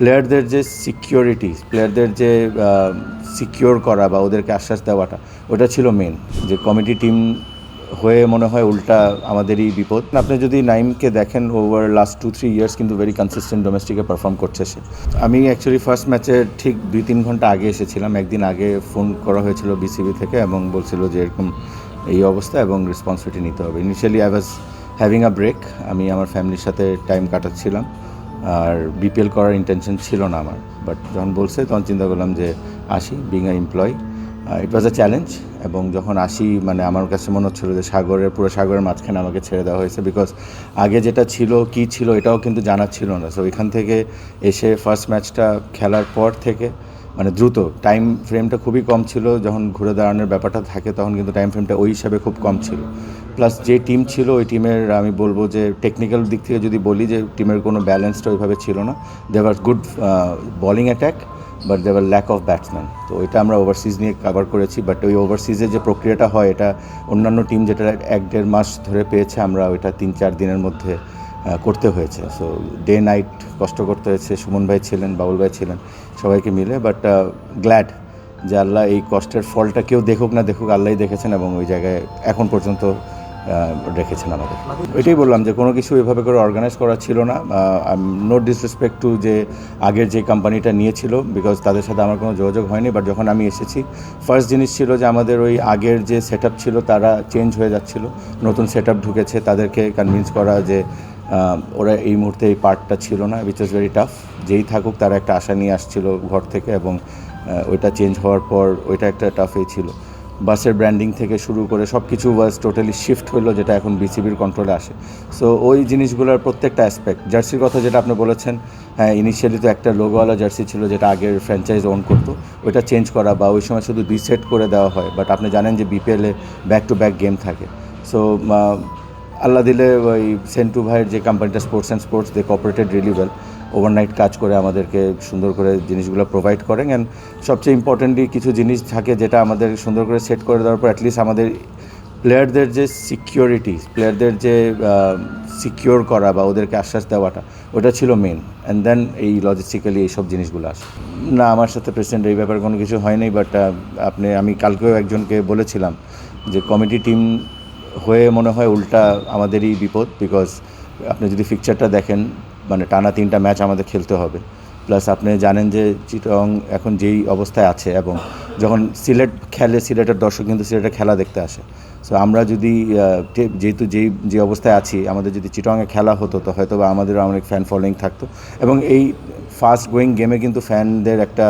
প্লেয়ারদের যে সিকিউরিটি, প্লেয়ারদের যে সিকিউর করা বা ওদেরকে আশ্বাস দেওয়াটা, ওটা ছিল মেন। যে কমিটি টিম হয়ে মনে হয় উল্টা আমাদেরই বিপদ। আপনি যদি নাইমকে দেখেন, ওভার লাস্ট 2-3 ইয়ার্স কিন্তু ভেরি কনসিস্টেন্ট ডোমেস্টিকে পারফর্ম করছে সে। আমি অ্যাকচুয়ালি ফার্স্ট ম্যাচের ঠিক 2-3 ঘন্টা আগে এসেছিলাম। একদিন আগে ফোন করা হয়েছিল বিসিবি থেকে এবং বলছিল যে এরকম এই অবস্থা এবং রেসপন্সিবিলিটি নিতে হবে। Initially I was having a break, আমি আমার ফ্যামিলির সাথে টাইম কাটাচ্ছিলাম, আর বিপিএল করার ইন্টেনশন ছিল না আমার। বাট যখন বলছে তখন চিন্তা করলাম যে আসি, being a employee. It was a challenge. এবং যখন আসি, মানে আমার কাছে মনে হচ্ছিলো যে পুরো সাগরের মাঝখানে আমাকে ছেড়ে দেওয়া হয়েছে, বিকজ আগে যেটা ছিল কী ছিল এটাও কিন্তু জানা ছিল না। সো এখান থেকে এসে ফার্স্ট ম্যাচটা খেলার পর থেকে মানে দ্রুত, টাইম ফ্রেমটা খুবই কম ছিল। যখন ঘুরে দাঁড়ানোর ব্যাপারটা থাকে তখন কিন্তু টাইম ফ্রেমটা ওই হিসাবে খুব কম ছিল। প্লাস যে টিম ছিল ওই টিমের, আমি বলবো যে টেকনিক্যাল দিক থেকে যদি বলি, যে টিমের কোনো ব্যালেন্সটা ওইভাবে ছিল না। দেওয়ার গুড বলিং অ্যাট্যাক, বাট দেওয়ার ল্যাক অফ ব্যাটসম্যান। তো এটা আমরা ওভারসিজ নিয়ে কভার করেছি। বাট ওই ওভারসিজের যে প্রক্রিয়াটা হয়, এটা অন্যান্য টিম যেটা 1-1.5 মাস ধরে পেয়েছে, আমরা ওইটা 3-4 দিনের মধ্যে করতে হয়েছে। সো ডে নাইট কষ্ট করতে হয়েছে। সুমন ভাই ছিলেন, বাবুল ভাই ছিলেন, সবাইকে মিলে। বাট গ্ল্যাড যে আল্লাহ এই কষ্টের ফলটা কেউ দেখুক না দেখুক, আল্লাহই দেখেছেন এবং ওই জায়গায় এখন পর্যন্ত রেখেছেন আমাদের। ওইটাই বললাম যে কোনো কিছু এভাবে করে অর্গানাইজ করা ছিল না। নো ডিসরেসপেক্ট টু যে আগের যে কোম্পানিটা নিয়েছিল, বিকজ তাদের সাথে আমার কোনো যোগাযোগ হয়নি। বাট যখন আমি এসেছি, ফার্স্ট জিনিস ছিল যে আমাদের ওই আগের যে সেট আপ ছিল তারা চেঞ্জ হয়ে যাচ্ছিল, নতুন সেট আপ ঢুকেছে, তাদেরকে কনভিন্স করা যে ওরা এই মুহূর্তে এই পার্টটা ছিল না, উইচ ওয়াজ ভেরি টাফ। যেই থাকুক তারা একটা আশা নিয়ে আসছিল ঘর থেকে, এবং ওইটা চেঞ্জ হওয়ার পর ওইটা একটা টাফই ছিল। বাসের ব্র্যান্ডিং থেকে শুরু করে সব কিছু ওয়াজ টোটালি শিফট হলো, যেটা এখন বিসিবির কন্ট্রোলে আসে। সো ওই জিনিসগুলোর প্রত্যেকটা অ্যাসপেক্ট, জার্সির কথা যেটা আপনি বলেছেন, হ্যাঁ, ইনিশিয়ালি তো একটা লোগোওয়ালা জার্সি ছিল যেটা আগের ফ্র্যাঞ্চাইজ ওন করতো, ওইটা চেঞ্জ করা বা ওই সময় শুধু রিসেট করে দেওয়া হয়। বাট আপনি জানেন যে বিপিএলে ব্যাক টু ব্যাক গেম থাকে। সো আল্লাহ দিলে ওই সেন্টু ভাইয়ের যে কোম্পানিটা, sports and sports, they cooperated really well. Overnight কাজ করে আমাদেরকে সুন্দর করে জিনিসগুলো প্রোভাইড করেন। অ্যান্ড সবচেয়ে ইম্পর্টেন্টলি কিছু জিনিস থাকে যেটা আমাদের সুন্দর করে সেট করে দেওয়ার পর অ্যাটলিস্ট আমাদের প্লেয়ারদের যে সিকিউরিটি, প্লেয়ারদের যে সিকিউর করা বা ওদেরকে আশ্বাস দেওয়াটা, ওটা ছিল মেন। অ্যান্ড দেন এই লজিস্টিক্যালি এইসব জিনিসগুলো আসে। না, আমার সাথে প্রেসিডেন্ট এই ব্যাপারে কোনো কিছু হয়নি। বাট আমি কালকেও একজনকে বলেছিলাম যে কমিটি টিম হয়ে মনে হয় উল্টা আমাদেরই বিপদ, বিকজ আপনি যদি ফিকচারটা দেখেন, মানে টানা 3টা ম্যাচ আমাদের খেলতে হবে। প্লাস আপনি জানেন যে চিটং এখন যেই অবস্থায় আছে, এবং যখন সিলেট খেলে, সিলেটের দর্শক কিন্তু সিলেটের খেলা দেখতে আসে। সো আমরা যদি যেহেতু যে অবস্থায় আছি, আমাদের যদি চিটংয়ে খেলা হতো তো হয়তো বা আমাদেরও অনেক ফ্যান ফলোয়িং থাকতো। এবং এই ফাস্ট গোয়িং গেমে কিন্তু ফ্যানদের একটা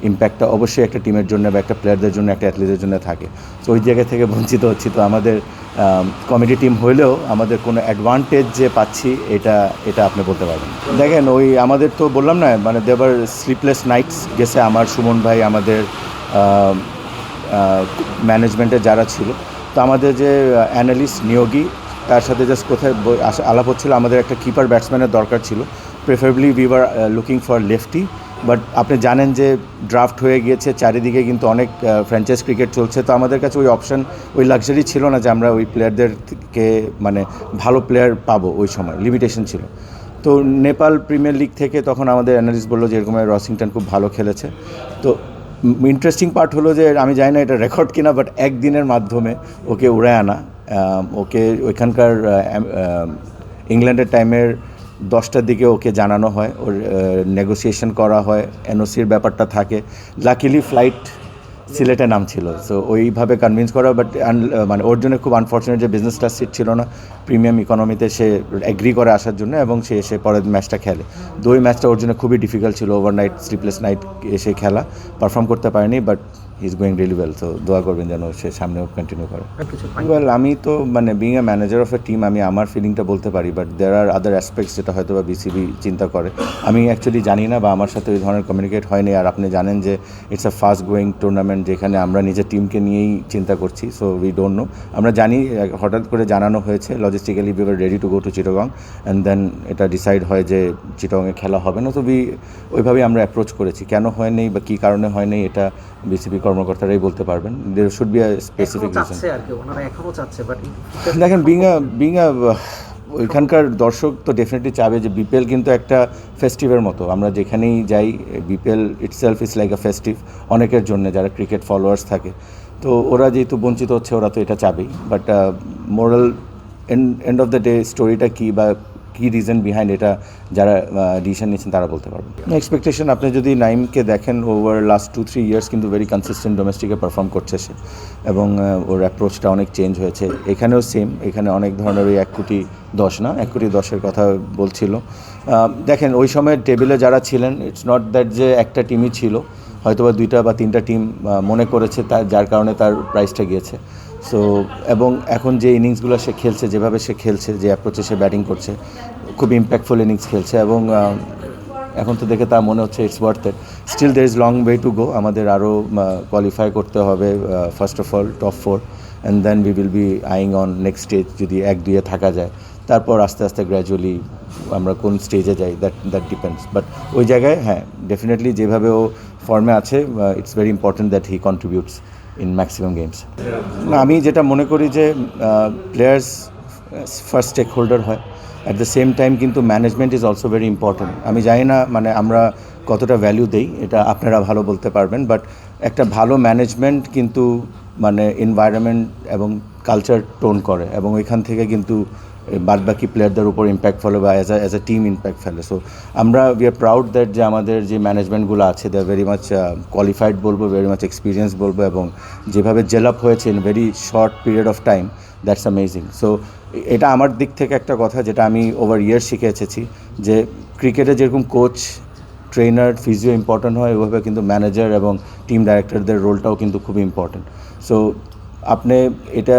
ইম্প্যাক্টটা অবশ্যই একটা টিমের জন্য বা একটা প্লেয়ারদের জন্য, একটা অ্যাথলিটের জন্য থাকে। সো ওই জায়গা থেকে বঞ্চিত হচ্ছি। তো আমাদের কমিটি টিম হইলেও আমাদের কোনো অ্যাডভান্টেজ যে পাচ্ছি, এটা আপনি বলতে পারবেন। দেখেন, ওই আমাদের তো বললাম না, মানে দেবার স্লিপলেস নাইটস গেছে আমার, সুমন ভাই, আমাদের ম্যানেজমেন্টে যারা ছিল। তো আমাদের যে অ্যানালিস্ট নিয়োগী, তার সাথে জাস্ট কোথায় আলাপ হচ্ছিল, আমাদের একটা কিপার ব্যাটসম্যানের দরকার ছিল। Preferably we were looking for lefty. But আপনি জানেন যে ড্রাফট হয়ে গিয়েছে, চারিদিকে কিন্তু অনেক ফ্র্যাঞ্চাইজ ক্রিকেট চলছে। তো আমাদের কাছে ওই অপশন, ওই লাক্সারি ছিল না যে আমরা ওই প্লেয়ারদেরকে, মানে ভালো প্লেয়ার পাবো, ওই সময় লিমিটেশন ছিল। তো নেপাল প্রিমিয়ার লিগ থেকে তখন আমাদের অ্যানালিস্ট বললো যে এরকম রসিংটন খুব ভালো খেলেছে। তো ইন্টারেস্টিং পার্ট হলো যে আমি জানি না এটা রেকর্ড কিনা, বাট একদিনের মাধ্যমে ওকে উড়ে আনা, ওকে ওইখানকার ইংল্যান্ডের টাইমের 10টার দিকে ওকে জানানো হয়, ওর নেগোসিয়েশন করা হয়, এনওসির ব্যাপারটা থাকে। লাকিলি ফ্লাইট সিলেটে নাম ছিল, সো ওইভাবে কনভিন্স করা। বাট মানে ওর জন্য খুব আনফর্চুনেট যে বিজনেস ক্লাস সিট ছিল না, প্রিমিয়াম ইকোনমিতে সে এগ্রি করে আসার জন্য, এবং সে এসে পরের ম্যাচটা খেলে। ওই ম্যাচটা ওর জন্য খুবই ডিফিকাল্ট ছিল, ওভারনাইট স্লিপলেস নাইট এসে খেলা, পারফর্ম করতে পারেনি। But he is going really well. তো দোয়া করবেন যেন সে সামনেও কন্টিনিউ করে। ওয়েল, আমি তো মানে being a manager of A team, আমি আমার ফিলিংটা বলতে পারি। But there R other aspects যেটা হয়তো বা বিসিবি চিন্তা করে, আমি অ্যাকচুয়ালি জানি না, বা আমার সাথে ওই ধরনের কমিউনিকেট হয়নি। আর আপনি জানেন যে it's a fast going tournament, যেখানে আমরা নিজের টিমকে নিয়েই চিন্তা করছি। So we don't know. আমরা জানি হঠাৎ করে জানানো হয়েছে, logistically we were ready to go to Chittagong, and then এটা ডিসাইড হয় যে চিটাগংয়ে খেলা হবে না। তো ওইভাবেই আমরা অ্যাপ্রোচ করেছি। কেন হয়নি বা কী কারণে হয়নি, এটা বিসিবি কর্মকর্তারাই বলতে পারবেন। There should be a specific reason. দেখেন, বিং আ ওইখানকার দর্শক তো ডেফিনেটলি চাবে যে বিপিএল কিন্তু একটা ফেস্টিভের মতো, আমরা যেখানেই যাই BPL itself is like a festive অনেকের জন্য যারা ক্রিকেট ফলোয়ার্স থাকে। তো ওরা যেহেতু বঞ্চিত হচ্ছে ওরা তো এটা চাবেই, but moral end of the day স্টোরিটা কী বা কী রিজন বিহাইন্ড এটা যারা ডিসিশন নিয়েছেন তারা বলতে পারবেন। এক্সপেকটেশন আপনি যদি নাইমকে দেখেন ওভার লাস্ট 2-3 ইয়ার্স কিন্তু ভেরি কনসিস্টেন্ট ডোমেস্টিকে পারফর্ম করছে সে, এবং ওর অ্যাপ্রোচটা অনেক চেঞ্জ হয়েছে। এখানেও সেম, এখানে অনেক ধরনের ওই 1,10,00,000 না 1,10,00,000 কথা বলছিল। দেখেন ওই সময় টেবিলে যারা ছিলেন ইটস নট দ্যাট যে একটা টিমই ছিল, হয়তো বা 2টা বা 3টা টিম মনে করেছে তার যার কারণে তার প্রাইসটা গিয়েছে। সো এবং এখন যে ইনিংসগুলো সে খেলছে, যেভাবে সে খেলছে, যে অ্যাপ্রোচে সে ব্যাটিং করছে, খুব ইম্প্যাক্টফুল ইনিংস খেলছে, এবং এখন তো দেখে তা মনে হচ্ছে it's worth it. Still there is long way to go, আমাদের আরও কোয়ালিফাই করতে হবে first of all top 4, and then we will be eyeing on next stage. যদি 1-2-এ থাকা যায় তারপর আস্তে আস্তে গ্র্যাজুয়ালি আমরা কোন স্টেজে যাই দ্যাট ডিপেন্ডস। বাট ওই জায়গায় হ্যাঁ ডেফিনেটলি যেভাবে ও ফর্মে আছে it's very important that he contributes in maximum games. না, আমি যেটা মনে করি যে প্লেয়ার্স ফার্স্ট স্টেক হোল্ডার হয়, অ্যাট দ্য সেম টাইম কিন্তু management is also very important. আমি জানি না মানে আমরা কতটা ভ্যালু দেই, এটা আপনারা ভালো বলতে পারবেন, বাট একটা ভালো ম্যানেজমেন্ট কিন্তু মানে এনভায়রনমেন্ট এবং কালচার টোন করে, এবং ওইখান থেকে কিন্তু বাদবাকি প্লেয়ারদের উপর ইম্প্যাক্ট ফেলে বা অ্যাজ এ টিম ইম্প্যাক্ট ফেলে। সো আমরা উই আর প্রাউড দ্যাট যে আমাদের যে ম্যানেজমেন্টগুলো আছে দে আর ভেরি মাচ কোয়ালিফাইড বলবো, ভেরি মাচ এক্সপিরিয়েন্স বলবো, এবং যেভাবে জেল আপ হয়েছে in very short period of time, that's amazing. So এটা আমার দিক থেকে একটা কথা যেটা আমি ওভার ইয়ার শিখে এসেছি, যে ক্রিকেটে যেরকম কোচ, ট্রেনার, ফিজিও ইম্পর্ট্যান্ট হয়, ওইভাবে কিন্তু ম্যানেজার এবং টিম ডাইরেক্টরদের রোলটাও কিন্তু খুব ইম্পর্ট্যান্ট। সো আপনি এটা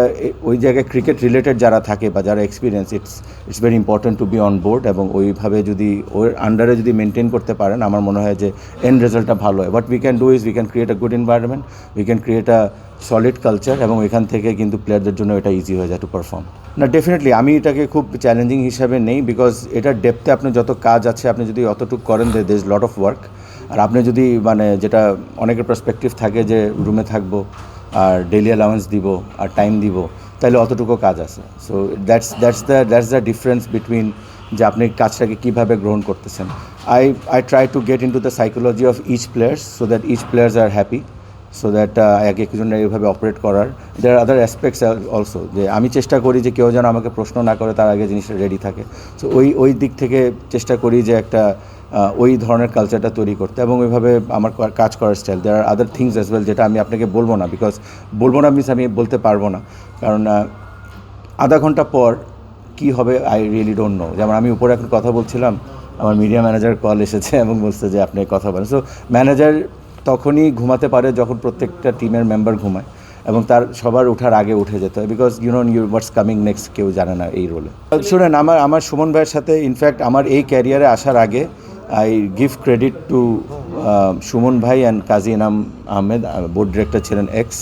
ওই জায়গায় ক্রিকেট রিলেটেড যারা থাকে বা যারা experience, it's very important to be on board, এবং ওইভাবে যদি ওর আন্ডারে যদি মেনটেন করতে পারেন আমার মনে হয় যে এন্ড রেজাল্টটা ভালো হয়। What we can do is we can create a good environment, we can create a solid culture, এবং এখান থেকে কিন্তু প্লেয়ারদের জন্য এটা ইজি হয়ে যায় টু পারফর্ম। না ডেফিনেটলি আমি এটাকে খুব চ্যালেঞ্জিং হিসাবে নেই, বিকজ এটার ডেপথে আপনি যত কাজ আছে আপনি যদি অতটুকু করেন there is lot of work. আর আপনি যদি মানে যেটা অনেকের পার্সপেক্টিভ থাকে যে রুমে থাকবো আর ডেইলি অ্যালাউন্স দিব আর টাইম দিব, তাহলে অতটুকু কাজ আছে। So that's the difference between যে আপনি কাজটাকে কীভাবে গ্রহণ করতেছেন। I try to get in to the psychology of each players so that each players are happy, so that এক একজনের এইভাবে অপারেট করার। দেয়ার আর আদার অ্যাসপেক্টস অলসো, যে আমি চেষ্টা করি যে কেউ যেন আমাকে প্রশ্ন না করে তার আগে জিনিসটা রেডি থাকে। সো ওই দিক থেকে চেষ্টা করি যে একটা ওই ধরনের কালচারটা তৈরি করতে, এবং ওইভাবে আমার কাজ করার স্টাইল। দেয়ার আর আদার থিংস অ্যাজ ওয়েল যেটা আমি আপনাকে বলবো না, বিকজ বলবো না মিনস আমি বলতে পারবো না, কারণ আধা ঘন্টা পর কী হবে আই রিয়েলি ডোন্ট নো। যেমন আমি উপরে এখন কথা বলছিলাম, আমার মিডিয়া ম্যানেজার কল এসেছে এবং বলছে যে আপনি কথা বলেন। সো ম্যানেজার তখনই ঘুমাতে পারে যখন প্রত্যেকটা টিমের মেম্বার ঘুমায়, এবং তার সবার ওঠার আগে উঠে যেতে হয়, because you what's coming next কেউ জানে না এই রোলে। শুনেন, আমার সুমন ভাইয়ের সাথে ইনফ্যাক্ট আমার এই ক্যারিয়ারে আসার আগে I give credit to Suman ভাই and Kazi Inam Ahmed, board director ছিলেন এক্স,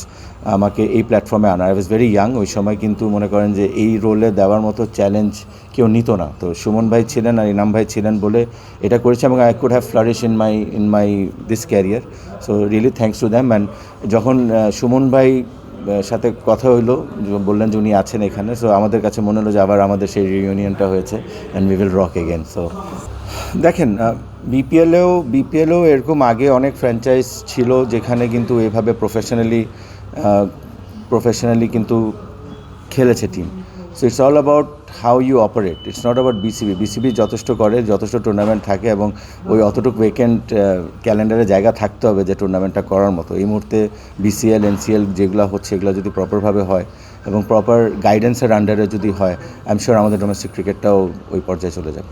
আমাকে এই প্ল্যাটফর্মে আনা। আই ওয়াজ ভেরি ইয়াং ওই সময়, কিন্তু মনে করেন যে এই রোলে দেওয়ার মতো চ্যালেঞ্জ কেউ নিত না। তো সুমন ভাই ছিলেন আর ইনাম ভাই ছিলেন বলে এটা করেছি, এবং I could have flourish in my this career. So really thanks to them. And যখন সুমন ভাই সাথে কথা হইলো, বললেন যে উনি আছেন এখানে, সো আমাদের কাছে মনে হলো যে আবার আমাদের সেই রিউনিয়নটা হয়েছে, and we will rock again. So দেখেন, বিপিএলেও এরকম আগে অনেক ফ্র্যাঞ্চাইজ ছিল যেখানে কিন্তু এভাবে প্রফেশনালি কিন্তু খেলেছে টিম। So it's all about how you operate, it's not about BCB যথেষ্ট করে, যথেষ্ট টুর্নামেন্ট থাকে, এবং ওই অতটুকু উইকেন্ড ক্যালেন্ডারে জায়গা থাকতে হবে যে টুর্নামেন্টটা করার মতো। এই মুহূর্তে বিসিএল, এনসিএল যেগুলো হচ্ছে এগুলো যদি প্রপারভাবে হয় এবং প্রপার গাইডেন্সের আন্ডারে যদি হয়, আই এম শিওর আমাদের ডোমেস্টিক ক্রিকেটটাও ওই পর্যায়ে চলে যাবে।